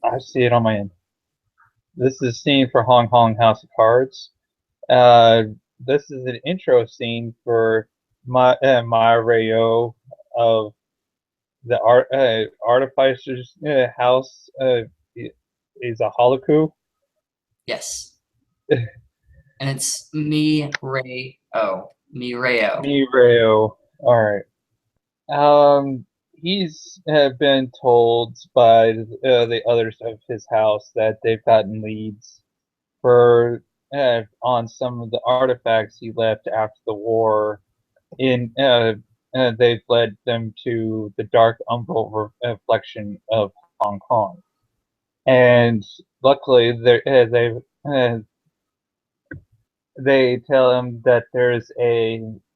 I see it on my end. This is a scene for Hong Kong House of Cards. Uh, this is an intro scene for my Rayo of the artificer's house. Is a holoku. Yes. And it's me, Ray O. Me, Rayo. Me Rayo. All right. He's been told by the others of his house that they've gotten leads for on some of the artifacts he left after the war. They've led them to the dark umbral reflection of Hong Kong, and luckily uh, they tell him that there's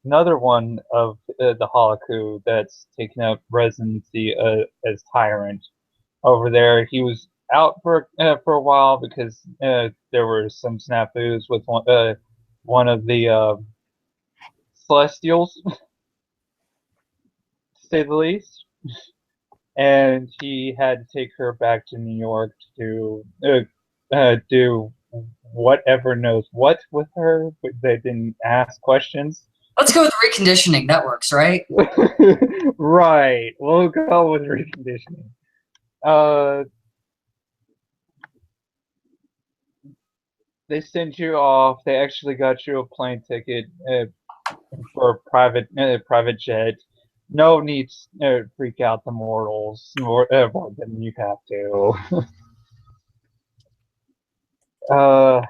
another one of the Holoku that's taken up residency as tyrant over there. He was out for a while because there were some snafus with one of the Celestials, to say the least, and he had to take her back to New York to do whatever knows what with her, but they didn't ask questions. Let's go with reconditioning. That works, right? Right, we'll go with reconditioning. Uh, they send you off. They actually got you a plane ticket for a private jet. No need to freak out the mortals more than you have to. Uh,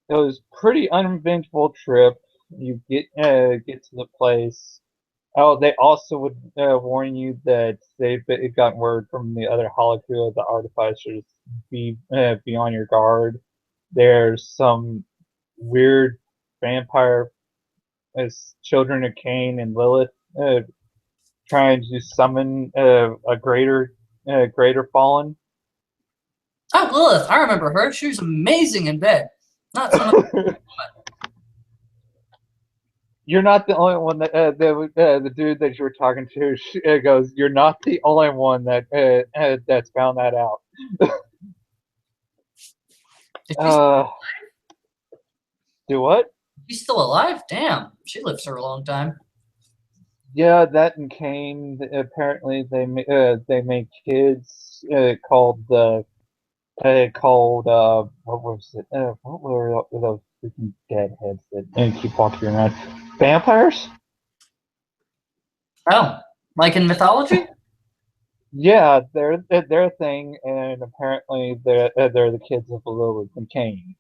it was pretty uneventful trip. You get to the place. Oh, they also would warn you that they've gotten word from the other Holoku of the artificers. Be on your guard. There's some weird vampire as children of Cain and Lilith trying to summon a greater fallen. Oh, Lilith. I remember her. She was amazing in bed. Not so much. You're not the only one that the dude that you were talking to goes. You're not the only one that that's found that out. Is Uh, do what? she still alive? Damn. She lived for a long time. Yeah, that and Cain. Apparently, they make kids called what was it? What were those freaking deadheads that keep walking around? Vampires? Oh, like in mythology? Yeah, they're their thing, and apparently they're the kids of Lilith and Cain.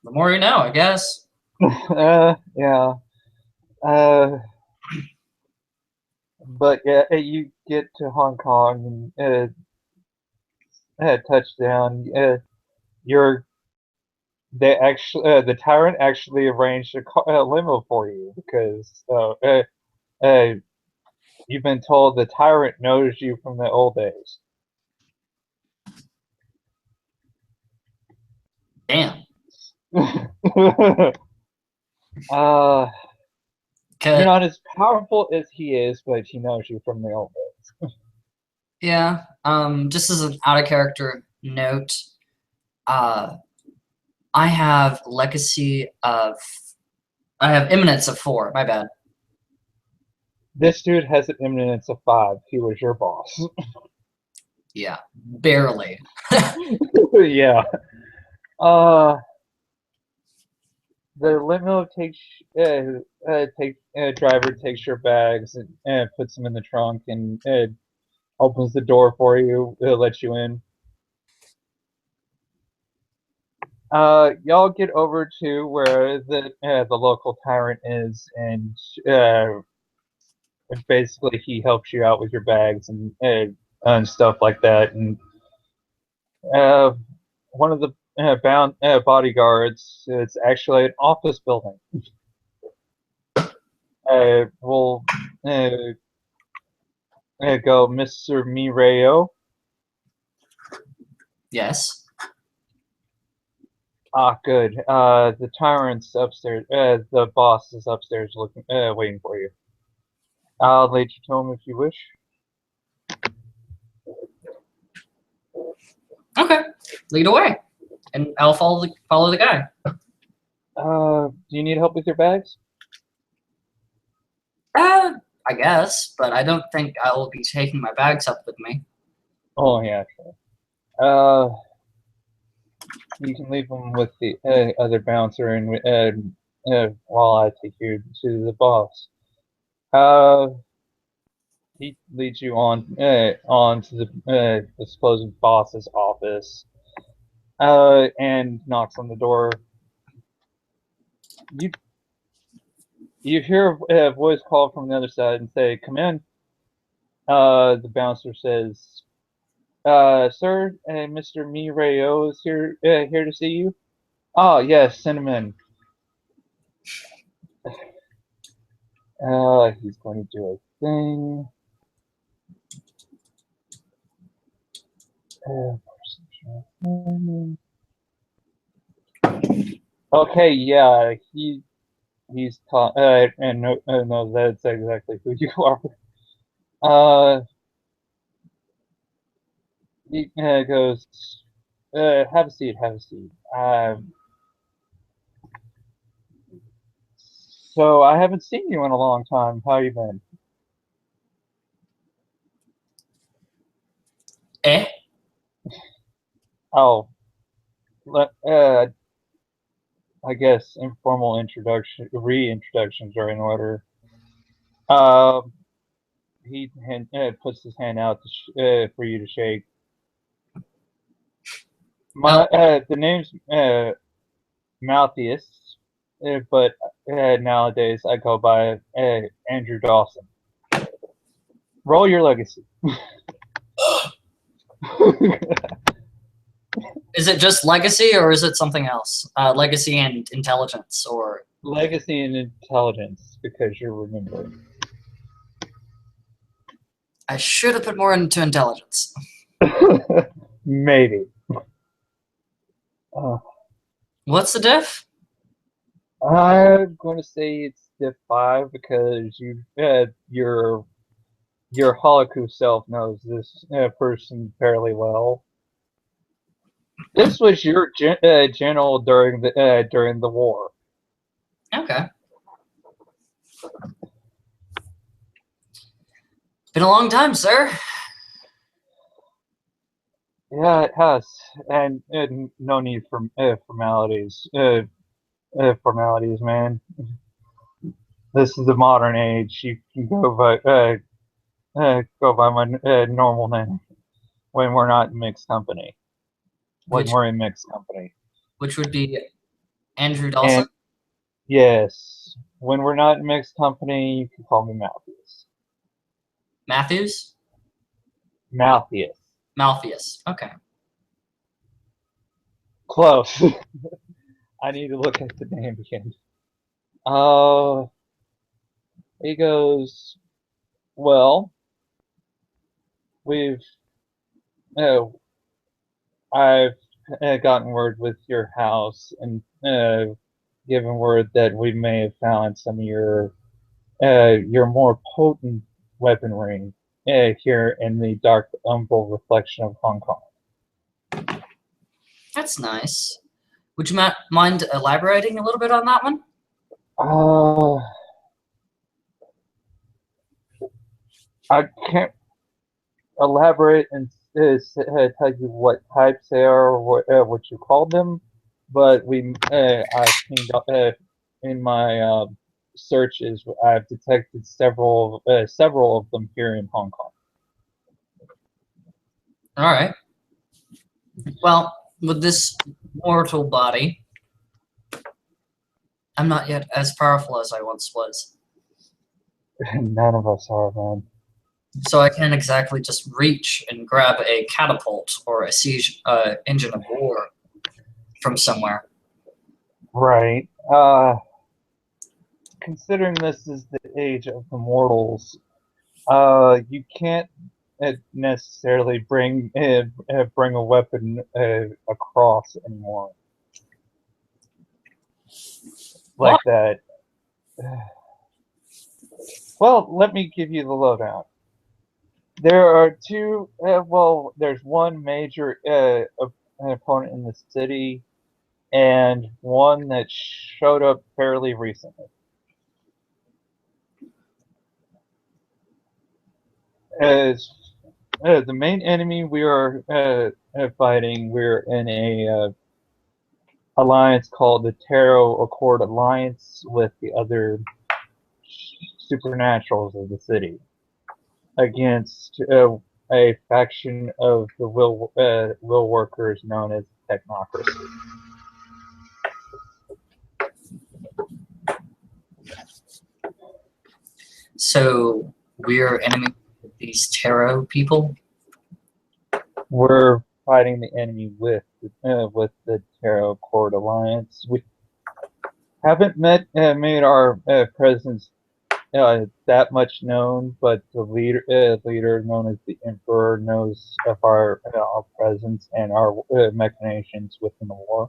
The more you know, I guess. Yeah. Uh, but yeah, you get to Hong Kong and touchdown. You're they actually the tyrant actually arranged a limo for you because uh, you've been told the tyrant knows you from the old days. Damn. uh, you're Okay. not as powerful as he is, but he knows you from the old days. Yeah. Just as an out of character note, uh, I have legacy of I have imminence of 4. My bad. This dude has an eminence of 5. He was your boss. Yeah. Barely. Yeah. Uh, the limo takes driver takes your bags and puts them in the trunk and opens the door for you. Lets you in. Y'all get over to where the local tyrant is, and basically he helps you out with your bags and stuff like that. And uh, one of the bound bodyguards, it's actually an office building. Will uh, go, Mr. Mireo. Yes. Ah, good. The tyrant's upstairs. The boss is upstairs, looking, waiting for you. I'll lead you to him if you wish. Okay, lead away, and I'll follow the guy. Do you need help with your bags? I guess, but I don't think I will be taking my bags up with me. Oh yeah, sure. You can leave them with the other bouncer, and while I take you to the boss. Uh, he leads you on to the supposed boss's office. And knocks on the door. You you hear a voice call from the other side and say, "Come in." The bouncer says, "Sir, Mr. Mirayo is here to see you." Oh yes, send him in. He's going to do a thing. Okay, yeah, he's taught and no, that's exactly who you are. Uh, he goes, have a seat, have a seat. So I haven't seen you in a long time. How you been? Eh? Oh, I guess informal reintroductions are in order. Uh, he puts his hand out for you to shake. The name's Maltheus, but nowadays I go by Andrew Dawson. Roll your legacy. Is it just legacy, or is it something else? Legacy and intelligence, or Legacy and intelligence, because you're remembering. I should have put more into intelligence. Maybe. What's the diff? I'm going to say it's diff 5 because your Holoku self knows this person fairly well. This was your general during the war. Okay. Been a long time, sir. Yeah, it has, and no need for formalities. Formalities, man. This is the modern age. You can go by my normal name when we're not in mixed company. When Which we're in mixed company. which would be Andrew Dawson. And yes, when we're not in mixed company, you can call me Maltheus. Matthews? Maltheus. Maltheus. Okay. Close. I need to look at the name again. He goes, well, we've, uh, I've gotten word with your house and given word that we may have found some of your more potent weaponry here in the dark umbral reflection of Hong Kong. That's nice. Would you mind elaborating a little bit on that one? I can't elaborate and tell you what types they are or what you call them, but I've seen in my searches, I've detected several of them here in Hong Kong. All right. Well, with this mortal body, I'm not yet as powerful as I once was. None of us are, man. So I can't exactly just reach and grab a catapult or a siege engine of war from somewhere. Right. Considering this is the age of the mortals, you can't necessarily bring a weapon across anymore like that. Well, let me give you the lowdown. There are two. Well, there's one major opponent in the city, and one that showed up fairly recently. As the main enemy we are fighting, we're in a alliance called the Tarot Accord Alliance with the other supernaturals of the city against a faction of the will workers known as Technocracy. So we're enemies with these tarot people. We're fighting the enemy with the Tarot Accord Alliance. We haven't made our presence that much known, but the leader known as the Emperor knows of our presence and our machinations within the war.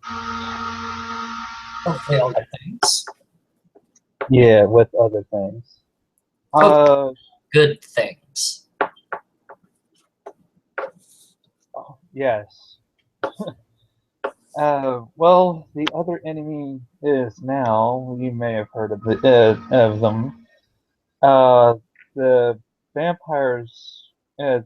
Hopefully, all good things. Yeah, with other things. Good things. Yes. Well, the other enemy is now. You may have heard of them. The vampires. The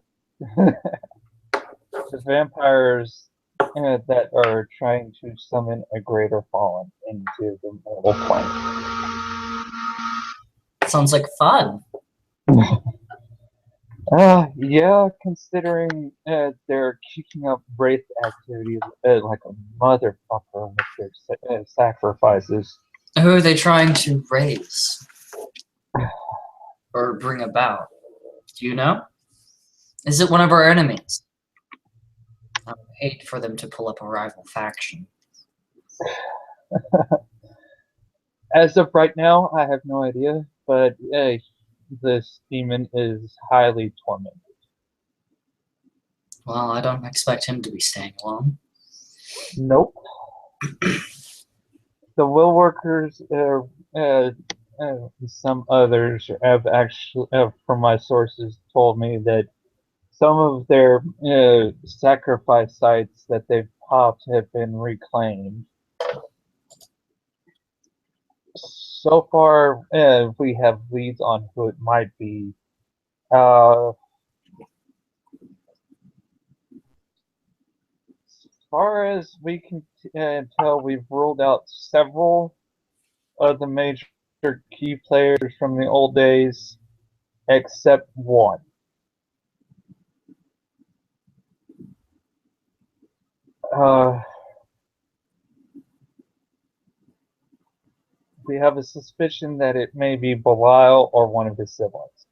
vampires that are trying to summon a greater fallen into the mortal plane. Sounds like fun. Yeah, considering they're kicking up wraith activities like a motherfucker with their sacrifices. Who are they trying to raise or bring about? Do you know? Is it one of our enemies? I would hate for them to pull up a rival faction. As of right now, I have no idea, but this demon is highly tormented. Well, I don't expect him to be staying alone. Nope. The will workers, some others have actually, from my sources, told me that some of their sacrifice sites that they've popped have been reclaimed. So far, we have leads on who it might be. As far as we can tell, we've ruled out several of the major key players from the old days, except one. We have a suspicion that it may be Belial or one of his siblings.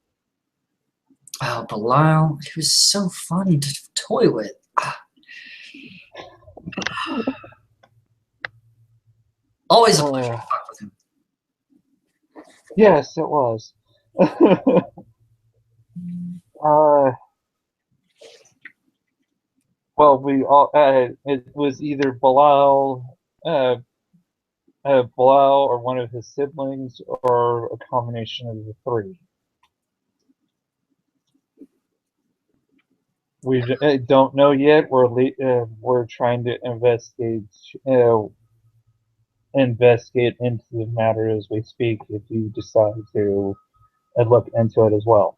Oh, Belial, he was so fun to toy with. Always a pleasure to fuck with him. Yes, it was. Well, we all it was either Belial, Belial or one of his siblings, or a combination of the three. We don't know yet. We're trying to investigate into the matter as we speak. If you decide to look into it as well.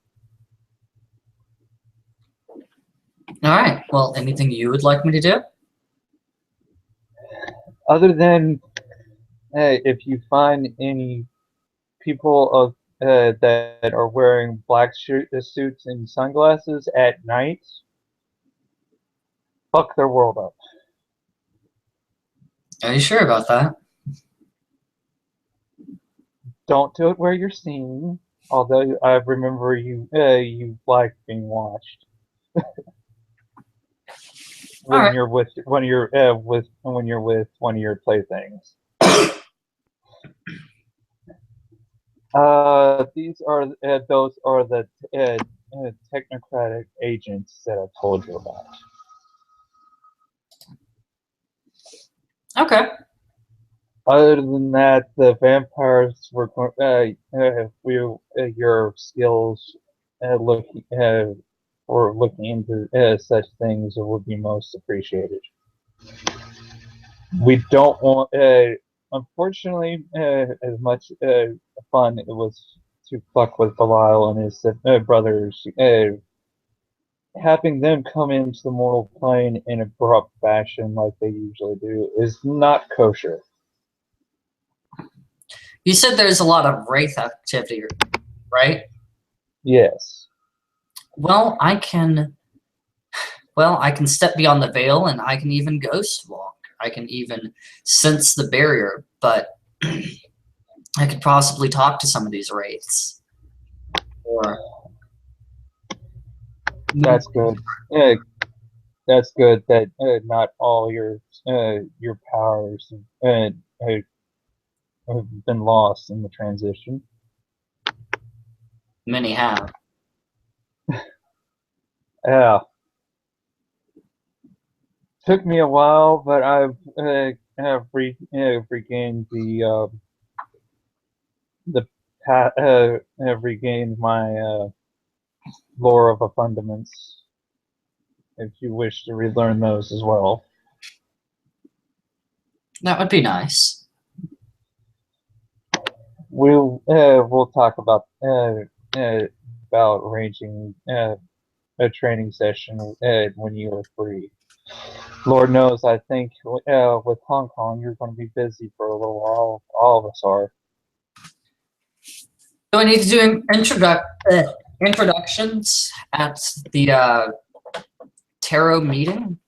All right. Well, anything you would like me to do? Other than if you find any people of that are wearing black suits and sunglasses at night, fuck their world up. Are you sure about that? Don't do it where you're seen. Although I remember you like being watched. When you're with one of your with one of your playthings. These are those are the technocratic agents that I told you about. Okay. Other than that, the vampires were your skills for looking into such things would be most appreciated. We don't want, unfortunately, as much fun it was to fuck with Belial and his brothers, having them come into the mortal plane in abrupt fashion like they usually do is not kosher. You said there's a lot of wraith activity, right? Yes. Well, I can step beyond the veil and I can even ghost walk. I can even sense the barrier, but I could possibly talk to some of these wraiths. Or That's good. That's good that not all your powers have been lost in the transition. many have. Yeah. Took me a while, but have regained have regained my lore of abundance. If you wish to relearn those as well, That would be nice. we'll talk about arranging a training session when you are free. Lord knows, I think with Hong Kong, you're going to be busy for a little while. All of us are. Do I need to do introductions at the tarot meeting?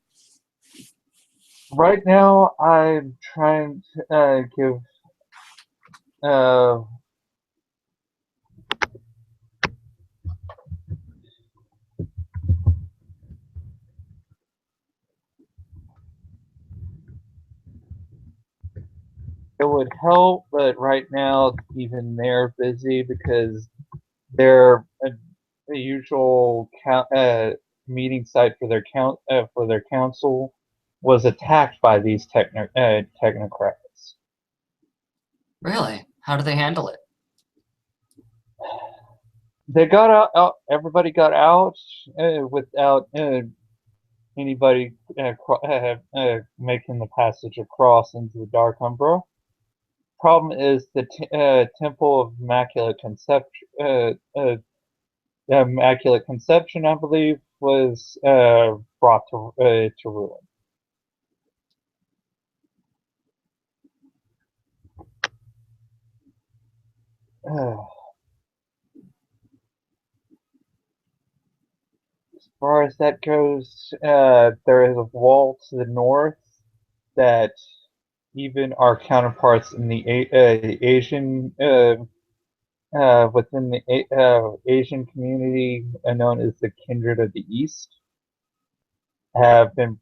Right now, I'm trying to give. It would help, but right now, even they're busy because their the usual meeting site for their council was attacked by these technocrats. Really? How do they handle it? They got out. Everybody got out without anybody making the passage across into the Dark Umbra. Problem is the Temple of Immaculate Conception, I believe, was brought to ruin. As far as that goes, there is a wall to the north that even our counterparts in the Asian within the Asian community known as the Kindred of the East have been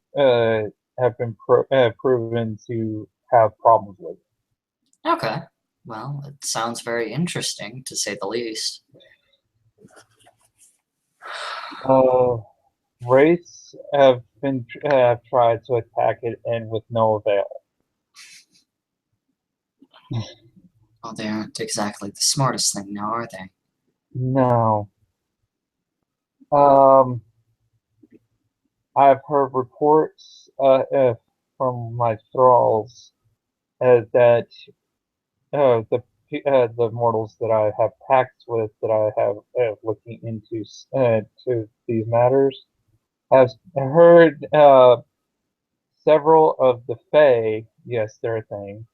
proven to have problems with. Okay. Well, it sounds very interesting, to say the least. Wraiths have tried to attack it, and with no avail. Oh, they aren't exactly the smartest thing now, are they? No. I've heard reports from my thralls that the mortals that I have pacts with, that I have looking into to these matters, have heard several of the Fae, yes, they're a thing,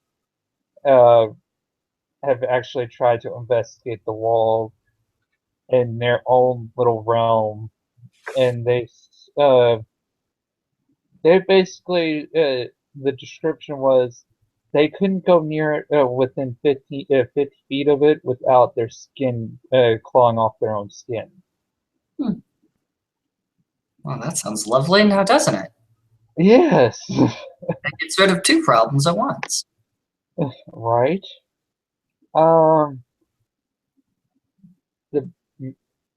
have actually tried to investigate the wall in their own little realm, and they basically the description was they couldn't go near it within 50 feet of it without their skin clawing off their own skin. Well, that sounds lovely now, doesn't it? Yes. It gets rid of two problems at once. Right.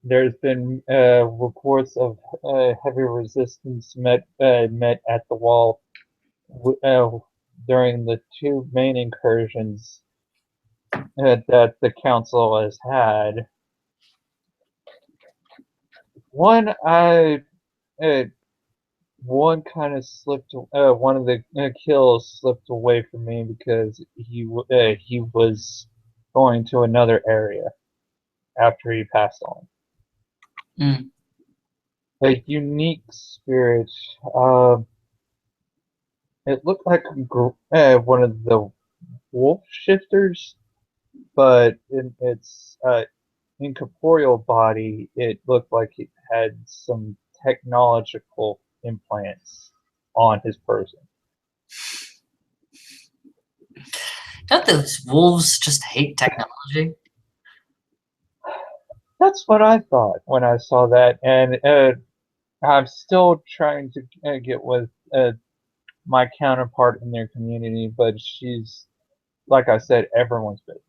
There's been reports of heavy resistance met at the wall during the two main incursions that the council has had. One I one kind of slipped. One of the kills slipped away from me because he was going to another area after he passed on. Mm. A unique spirit. Uh, it looked like one of the wolf shifters, but in its incorporeal body, it looked like it had some technological implants on his person. Don't those wolves just hate technology? That's what I thought when I saw that, and I'm still trying to get with my counterpart in their community, but she's, like I said, everyone's busy.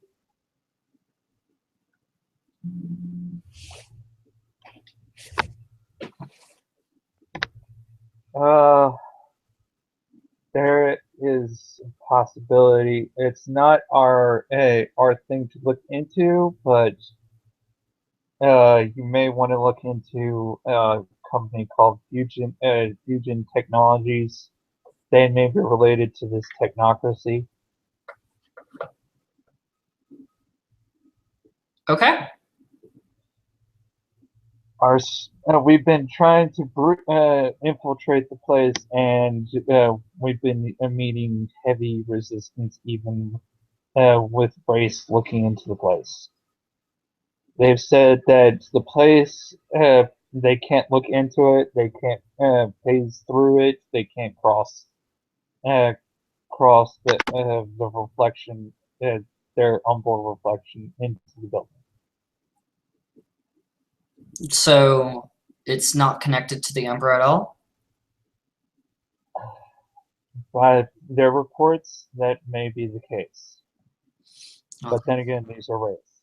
Uh, there is a possibility. It's not our thing to look into, but you may want to look into a company called Fusion Technologies. They may be related to this technocracy. Okay. We've been trying to infiltrate the place, and we've been meeting heavy resistance, even with Brace looking into the place. They've said that the place, they can't look into it, they can't phase through it, they can't uh, cross the reflection, their Umbral reflection into the building. So it's not connected to the Umbra at all? By their reports, that may be the case. Okay. But then again, these are Wraiths.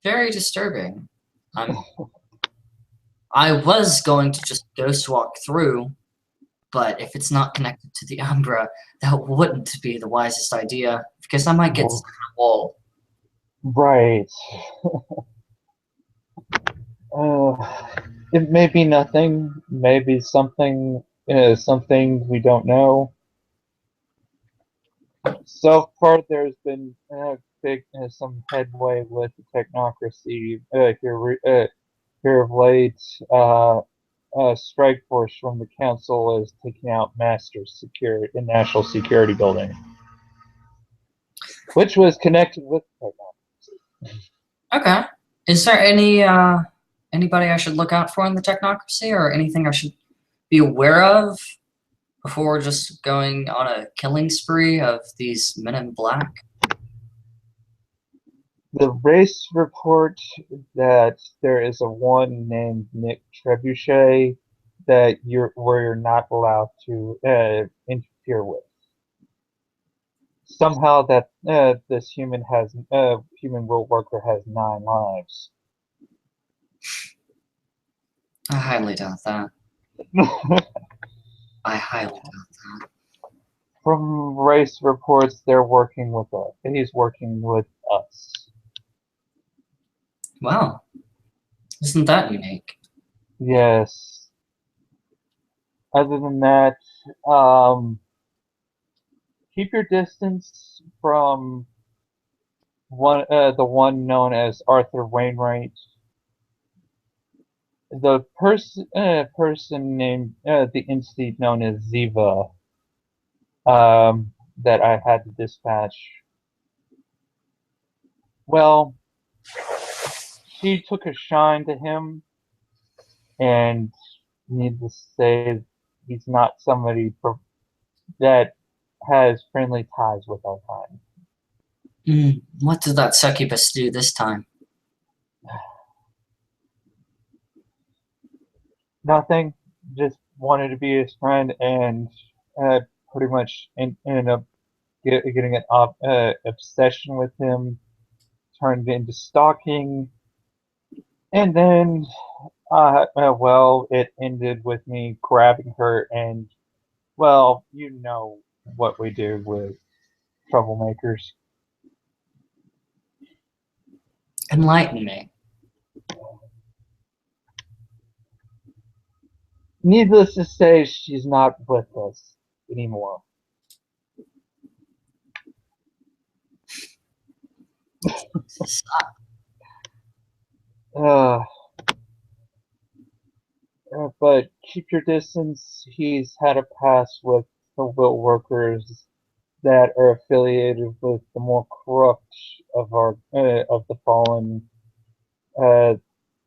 Very disturbing. I was going to just ghost walk through, but if it's not connected to the Umbra, that wouldn't be the wisest idea, because I might get stuck in a wall. Right. It may be nothing, maybe something, something we don't know. So far, there's been some headway with the technocracy here of late. Strike Force from the council is taking out Master Security, the National Security Building, which was connected with technocracy. Okay. Is there anybody I should look out for in the technocracy, or anything I should be aware of before just going on a killing spree of these men in black? The race report that there is a one named Nick Trebuchet that you're not allowed to interfere with. Somehow that this human will worker has 9 lives. I highly doubt that. I highly doubt that. From race reports, they're working with us. He's working with us. Wow. Isn't that unique? Yes. Other than that, keep your distance from the one known as Arthur Wainwright. The person named the entity known as Ziva, that I had to dispatch. Well, she took a shine to him, and needless to say, he's not somebody that has friendly ties with our kind. What did that succubus do this time? Nothing. Just wanted to be his friend, and pretty much ended up getting an obsession with him, turned into stalking, and then, well, it ended with me grabbing her, and, well, you know what we do with troublemakers. Enlighten me. Needless to say, she's not with us anymore. Uh, but keep your distance. He's had a past with the will workers that are affiliated with the more corrupt of the fallen. Uh,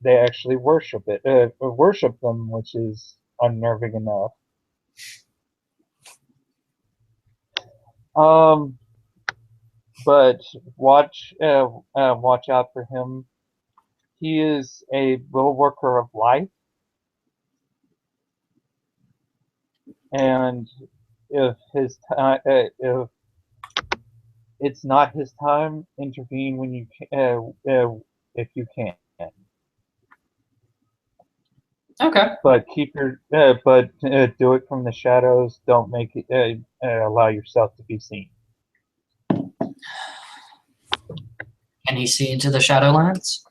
they actually worship them, which is unnerving enough. Um, but watch out for him. He is a will worker of life, and if it's not his time, intervene when you if you can. Okay. But do it from the shadows. Don't make it allow yourself to be seen. Can he see into the Shadowlands?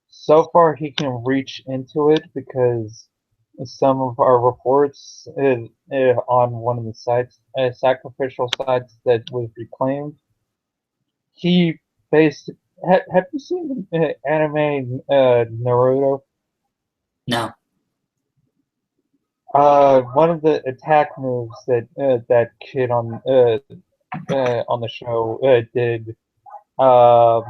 So far, he can reach into it because some of our reports on one of the sites, sacrificial sites that was reclaimed, he based. Have you seen the anime Naruto? No. One of the attack moves that that kid on the show did. Uh,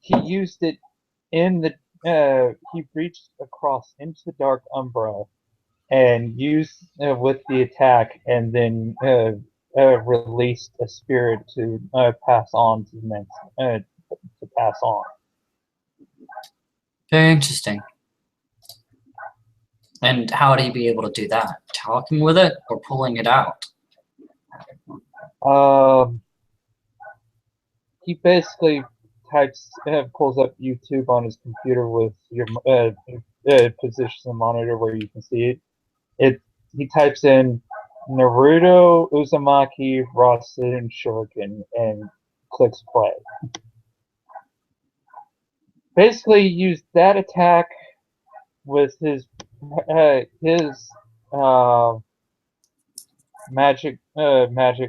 he used it in the. He reached across into the Dark Umbra and used with the attack, and then released a spirit to pass on to the next to pass on. Very interesting. And how would he be able to do that? Talking with it or pulling it out? He basically pulls up YouTube on his computer with your positions the monitor where you can see it. He types in Naruto Uzumaki Rasen Shuriken and clicks play. Basically, used that attack with his magic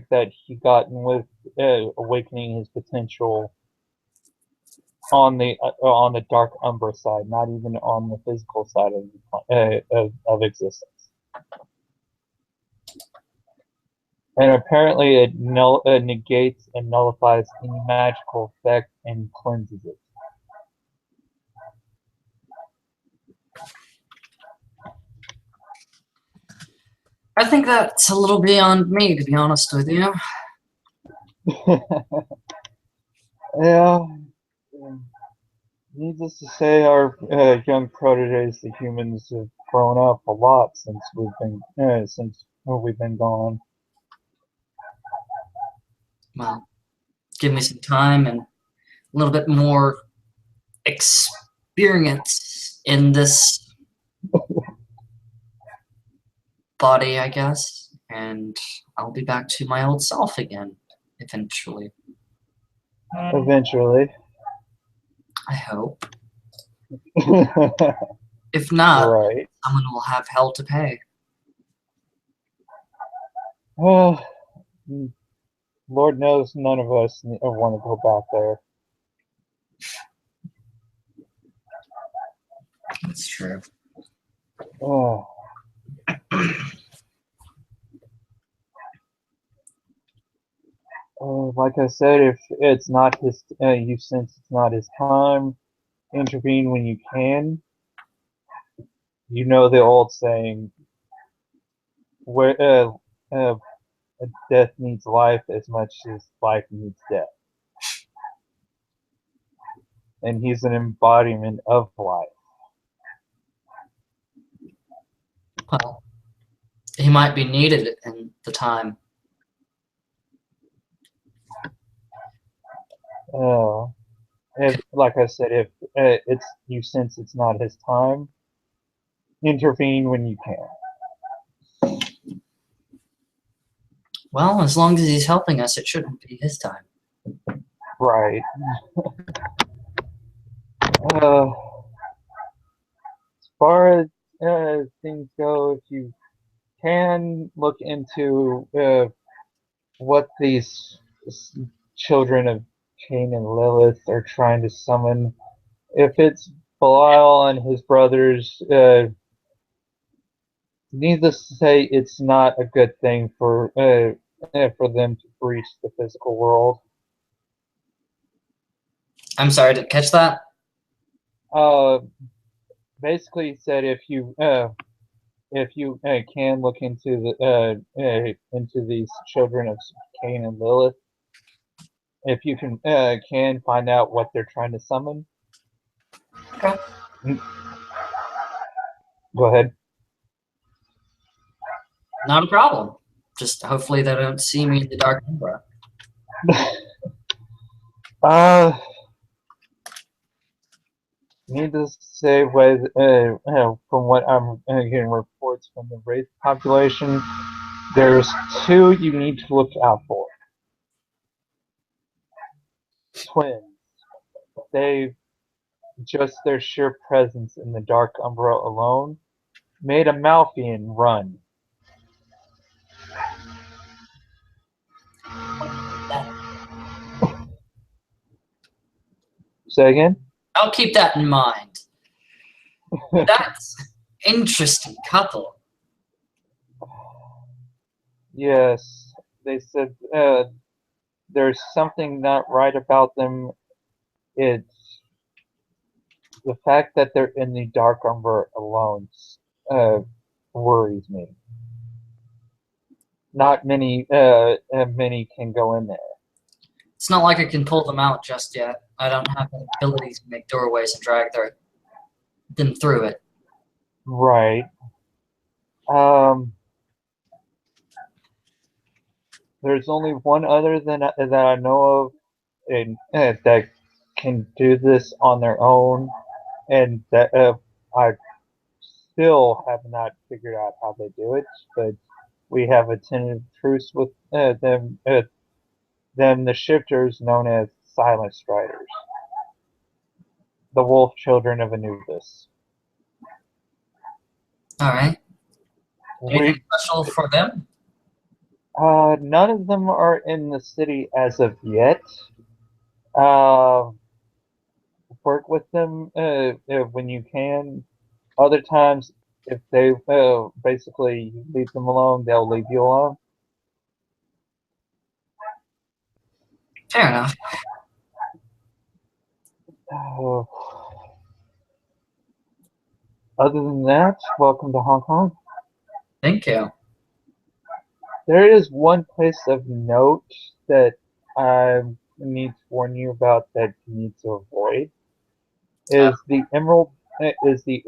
that he got with awakening his potential on the Dark Umbra side, not even on the physical side of existence. And apparently, it negates and nullifies any magical effect and cleanses it. I think that's a little beyond me, to be honest with you. Yeah. Needless to say, our young proteges, the humans, have grown up a lot since we've been gone. Well, give me some time and a little bit more experience in this body, I guess, and I'll be back to my old self again, eventually. Eventually. I hope. If not, Right. someone will have hell to pay. Well, Lord knows none of us want to go back there. That's true. Oh. Like I said, if it's not his, you sense it's not his time, intervene when you can. You know the old saying, where death needs life as much as life needs death. And he's an embodiment of life. Well, he might be needed in the time. Like I said, if you sense it's not his time, intervene when you can. Well, as long as he's helping us, it shouldn't be his time. Right. far as things go, if you can look into what these children of Cain and Lilith are trying to summon, if it's Belial and his brothers, needless to say, it's not a good thing for them to breach the physical world. I'm sorry, didn't catch that. Basically said if you can look into these children of Cain and Lilith, if you can find out what they're trying to summon. Okay. Go ahead. Not a problem. Just hopefully they don't see me in the Dark Umbra. Needless to say, from what I'm hearing reports from the Wraith population, there's two you need to look out for. Twins. Just their sheer presence in the Dark Umbra alone made a Malfian run. Say again? I'll keep that in mind. That's interesting couple. Yes, they said there's something not right about them. It's the fact that they're in the Dark Umbra alone worries me. Not many can go in there. It's not like I can pull them out just yet. I don't have the abilities to make doorways and drag them through it. Right. There's only one other that I know of, and that can do this on their own, and that I still have not figured out how they do it. But we have a tentative truce with them, the shifters known as Silent Striders, the wolf children of Anubis. All right. Anything special for them? None of them are in the city as of yet. Work with them when you can. Other times, if they basically leave them alone, they'll leave you alone. Fair enough. Other than that, welcome to Hong Kong. Thank you. There is one place of note that I need to warn you about that you need to avoid. Is the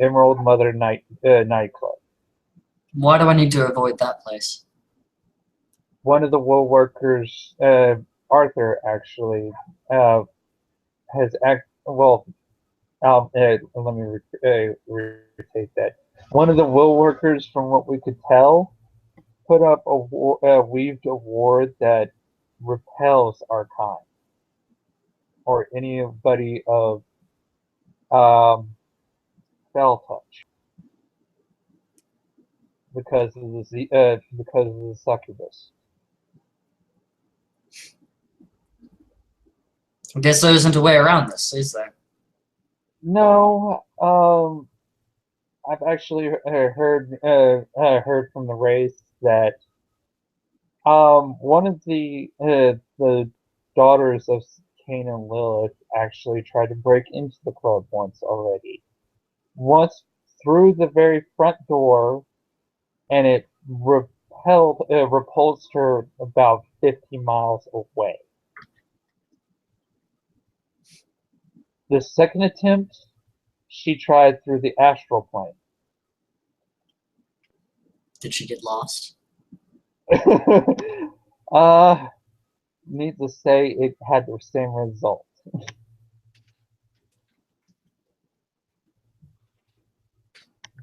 Emerald Mother nightclub. Why do I need to avoid that place? One of the wool workers, Arthur, actually has let me restate that. One of the wool workers, from what we could tell, put up weaved a ward that repels our kind or anybody of spell touch because of the succubus. I guess there isn't a way around this, is there? No, I've actually heard from the race that one of the daughters of Cain and Lilith actually tried to break into the club once already. Once through the very front door, and it repulsed her about 50 miles away. The second attempt, she tried through the astral plane. Did she get lost? Needless to say, it had the same result.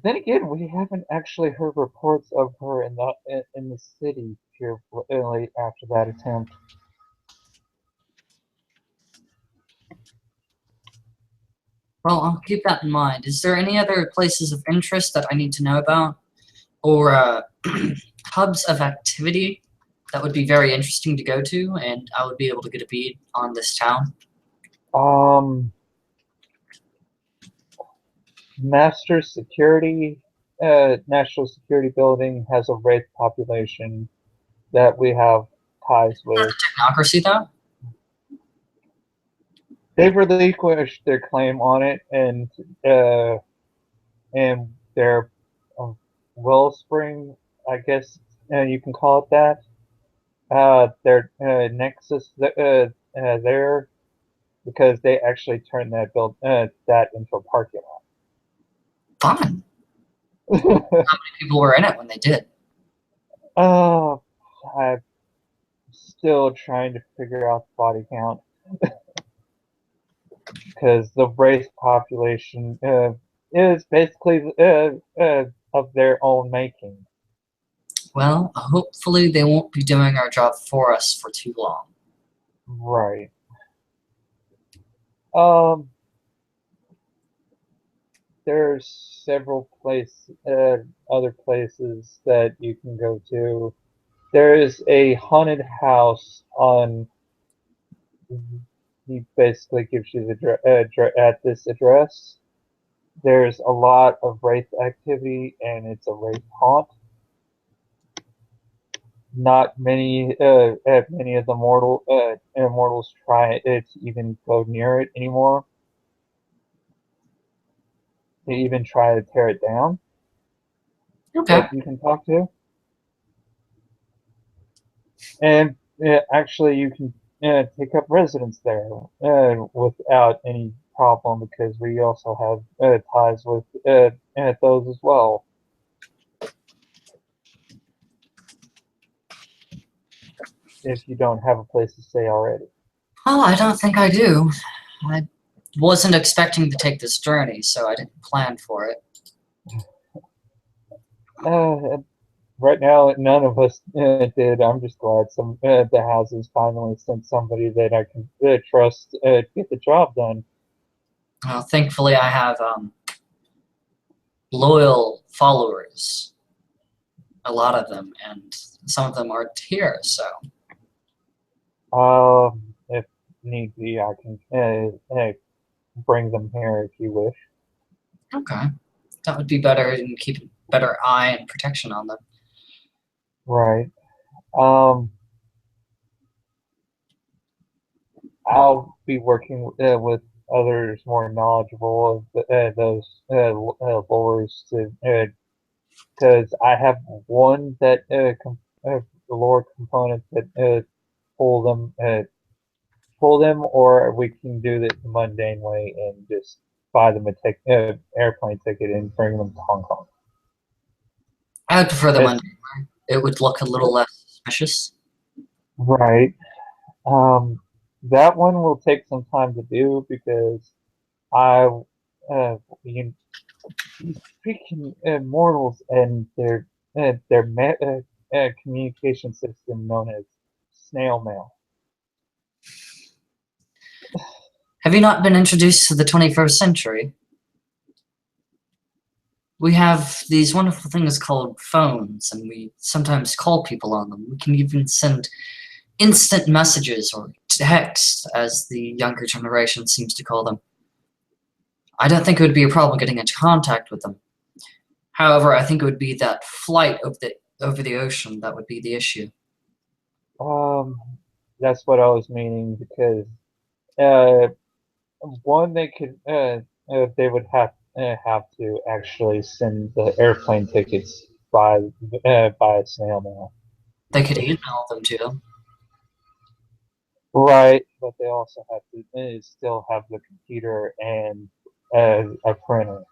Then again, we haven't actually heard reports of her in the city here late after that attempt. Well, I'll keep that in mind. Is there any other places of interest that I need to know about? Or hubs of activity that would be very interesting to go to, and I would be able to get a bead on this town? Um, Master Security, National Security Building has a Wraith population that we have ties with. Technocracy, though? They've relinquished their claim on it, uh, and their wellspring, I guess you can call it that. Their nexus there, because they actually turned that into a parking Fun. lot. How many people were in it when they did? Oh, I'm still trying to figure out the body count because the race population is basically of their own making. Well, hopefully they won't be doing our job for us for too long. Right. Um, there's several other places that you can go to. There is a haunted house on. He basically gives you the at this address. There's a lot of wraith activity, and it's a wraith haunt. Not many of the immortals try to even go near it anymore. They even try to tear it down. Okay. That you can talk to, and actually you can take up residence there without any problem because we also have ties with those as well. If you don't have a place to stay already. Well, I don't think I do. I wasn't expecting to take this journey, so I didn't plan for it. Right now, none of us did. I'm just glad the houses finally sent somebody that I can trust to get the job done. Well, thankfully, I have loyal followers, a lot of them, and some of them aren't here, so. If need be, I can bring them here if you wish. Okay. That would be better and keep a better eye and protection on them. Right. I'll be working with others more knowledgeable of those lores to because I have one that the lore component that pull them pull them, or we can do it the mundane way and just buy them a airplane ticket and bring them to Hong Kong. I would prefer the It's, mundane way. It would look a little less suspicious. right. That one will take some time to do because I, you, these freaking mortals and their communication system known as snail mail. Have you not been introduced to the 21st century? We have these wonderful things called phones, and we sometimes call people on them. We can even send instant messages or text, as the younger generation seems to call them. I don't think it would be a problem getting into contact with them. However, I think it would be that flight over the ocean that would be the issue. That's what I was meaning because uh, one they would have to actually send the airplane tickets by snail mail. They could email them to them. Right, but they also have to still have the computer and a printer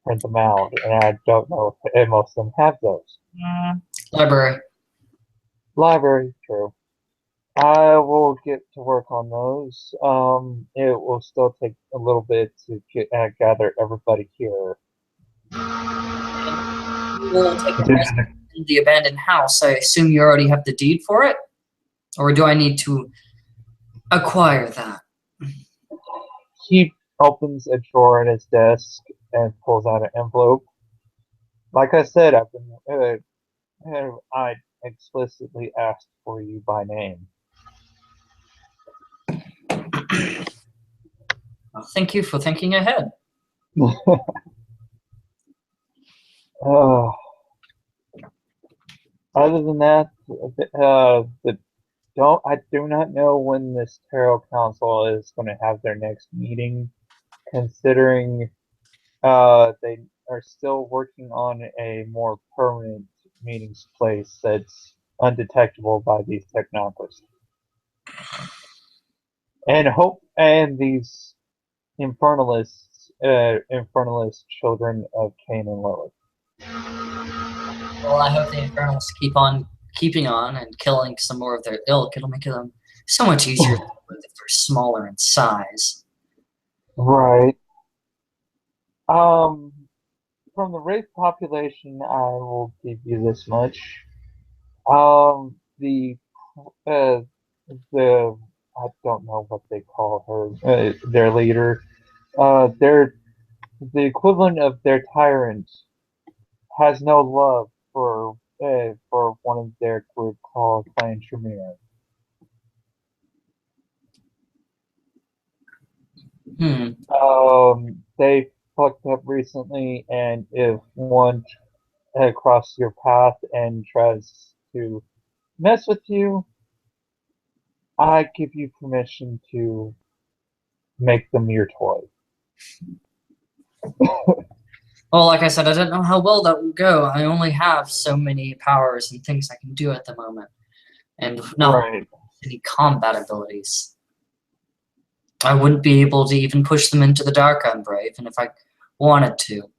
print them out, and I don't know if most of them have those. Library. Library, true. I will get to work on those. It will still take a little bit to gather everybody here. We'll take the abandoned house. I assume you already have the deed for it? Or do I need to acquire that? He opens a drawer in his desk and pulls out an envelope. Like I said, I explicitly asked for you by name. Well, thank you for thinking ahead. uh, Other than that, I do not know when this Tarot Council is going to have their next meeting, considering they are still working on a more permanent meetings place that's undetectable by these technocracy. And these infernalist children of Cain and Lilith. Well, I hope the Infernals keep on keeping on and killing some more of their ilk. It'll make them so much easier to deal with if they're smaller in size. Right. From the Wraith population, I will give you this much. Um, the uh, the I don't know what they call her, their leader. Their the equivalent of their tyrant has no love for one of their group called Clan Tremere. They fucked up recently, and if one crosses your path and tries to mess with you, I give you permission to make them your toy. Well, like I said, I don't know how well that will go. I only have so many powers and things I can do at the moment, and not Right. any combat abilities. I wouldn't be able to even push them into the Dark Umbra, even if I wanted to.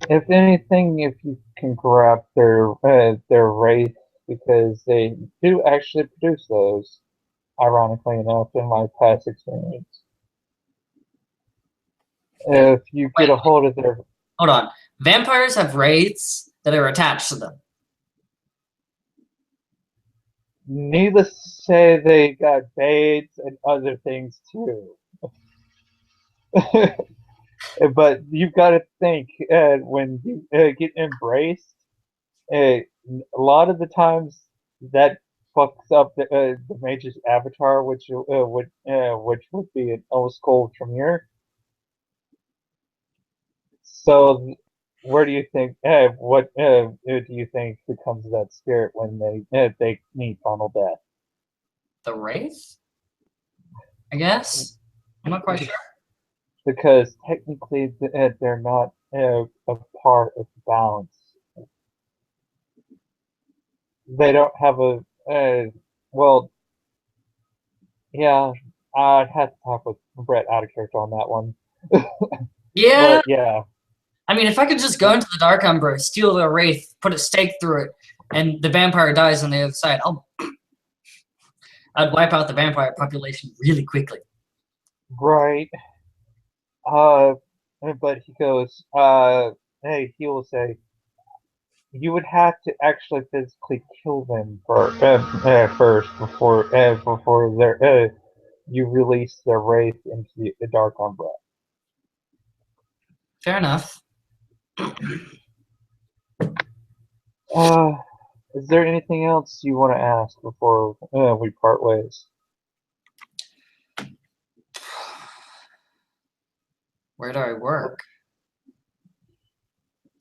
If anything, if you can grab their wraith, because they do actually produce those, ironically enough, in my past experience. If you get a hold of their... Hold on. Vampires have wraiths that are attached to them. Needless to say, they got baits and other things too. But you've got to think, when you get embraced, a lot of the times that fucks up the mage's avatar, which would be an old school Tremere. So, where do you think? What do you think becomes of that spirit when they meet final death? The wraith? I guess. I'm not quite sure. Because technically they're not a part of the balance. They don't have well, yeah, I'd have to talk with Brett out of character on that one. Yeah. But yeah. I mean, if I could just go into the Dark Umbra, steal the wraith, put a stake through it, and the vampire dies on the other side, I'd wipe out the vampire population really quickly. Right. But he goes, hey, he will say, you would have to actually physically kill them first before you release their wraith into the Dark Umbra. Fair enough. Is there anything else you want to ask before we part ways? Where do I work?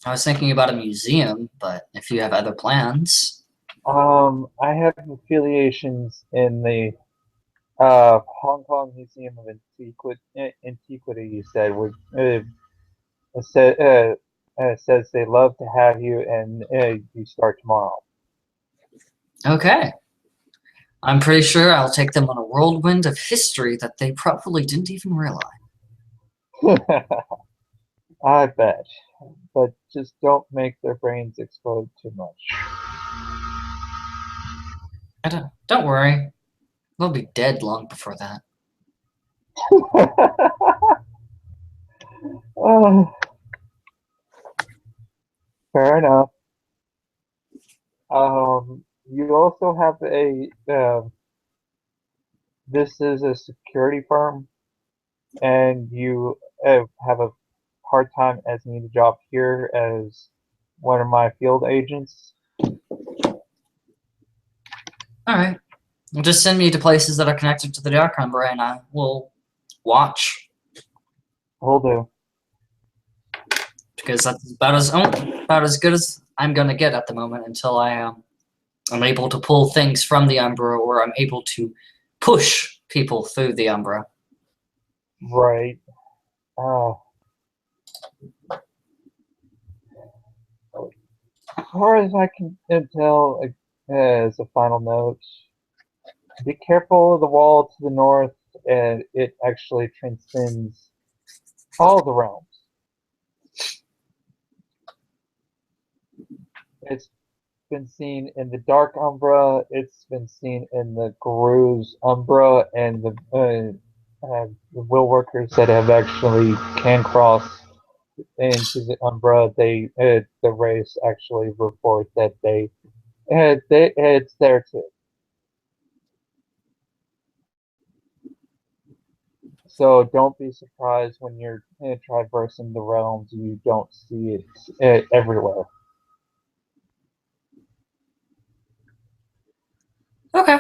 I was thinking about a museum, but if you have other plans. I have affiliations in the Hong Kong Museum of Antiquity. You said would says they love to have you, and you start tomorrow. Okay. I'm pretty sure I'll take them on a whirlwind of history that they probably didn't even realize. I bet. But just don't make their brains explode too much. Don't worry. We'll be dead long before that. Fair enough. You also have this is a security firm. and you have a hard time as need a job here as one of my field agents. All right. Well, just send me to places that are connected to the Dark Umbra, and I will watch, Will do. because that's about as good as I'm gonna get at the moment until I'm able to pull things from the Umbra, or I'm able to push people through the Umbra. Right. As far as I can tell, as a final note, be careful of the wall to the north, and it actually transcends all the realms. It's been seen in the Dark Umbra, it's been seen in the Guru's Umbra, and the will workers that have actually can cross into the Umbra. The race actually report that it's there too. So don't be surprised when you're traversing the realms, you don't see it everywhere. Okay.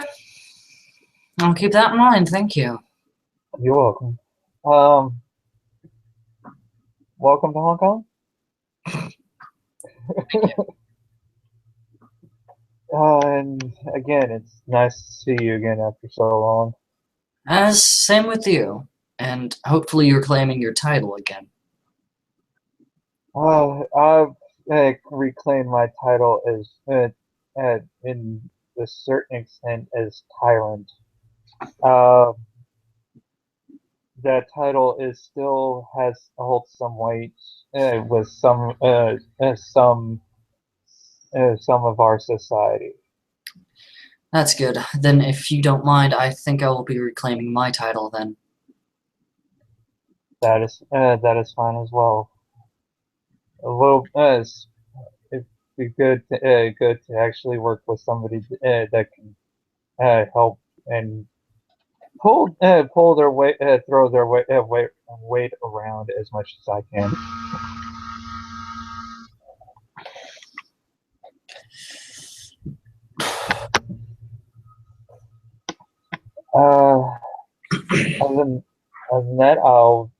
I'll keep that in mind. Thank you. You're welcome. Um, Welcome to Hong Kong. And again, it's nice to see you again after so long. As same with you, and hopefully you're claiming your title again. I've reclaimed my title as, in a certain extent, as tyrant. Uh, that title is still holds some weight with some of our society. That's good. Then, if you don't mind, I think I will be reclaiming my title then. That is fine as well. A little it'd be good to actually work with somebody that can help and pull their weight, throw their weight around as much as I can. Uh, other than that, I'll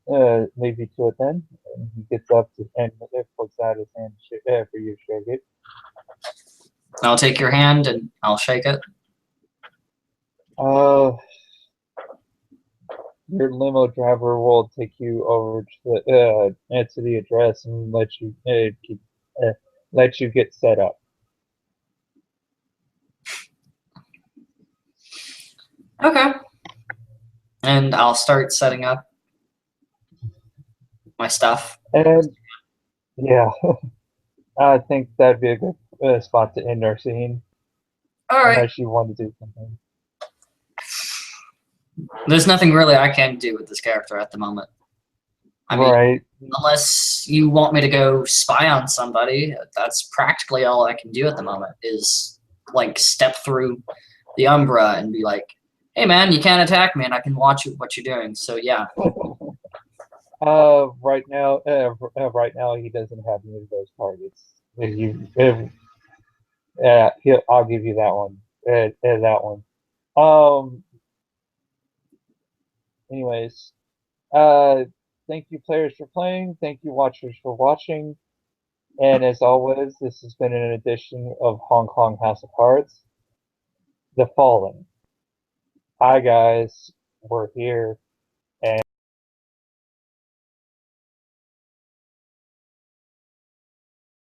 leave you to it then. And he gets up and puts out his hand for you to shake it. I'll take your hand and I'll shake it. Your limo driver will take you over to the address and let you get set up. Okay. And I'll start setting up my stuff. And yeah, I think that'd be a good spot to end our scene. All right. Unless you want to do something. There's nothing really I can do with this character at the moment. I mean, Right. unless you want me to go spy on somebody, that's practically all I can do at the moment, is like step through the Umbra and be like, hey man, you can't attack me and I can watch what you're doing. So yeah. Right now he doesn't have any of those targets. I'll give you that one. That one. Anyways, thank you players for playing. Thank you watchers for watching. And as always, this has been an edition of Hong Kong House of Cards. The Fallen. Hi guys, we're here.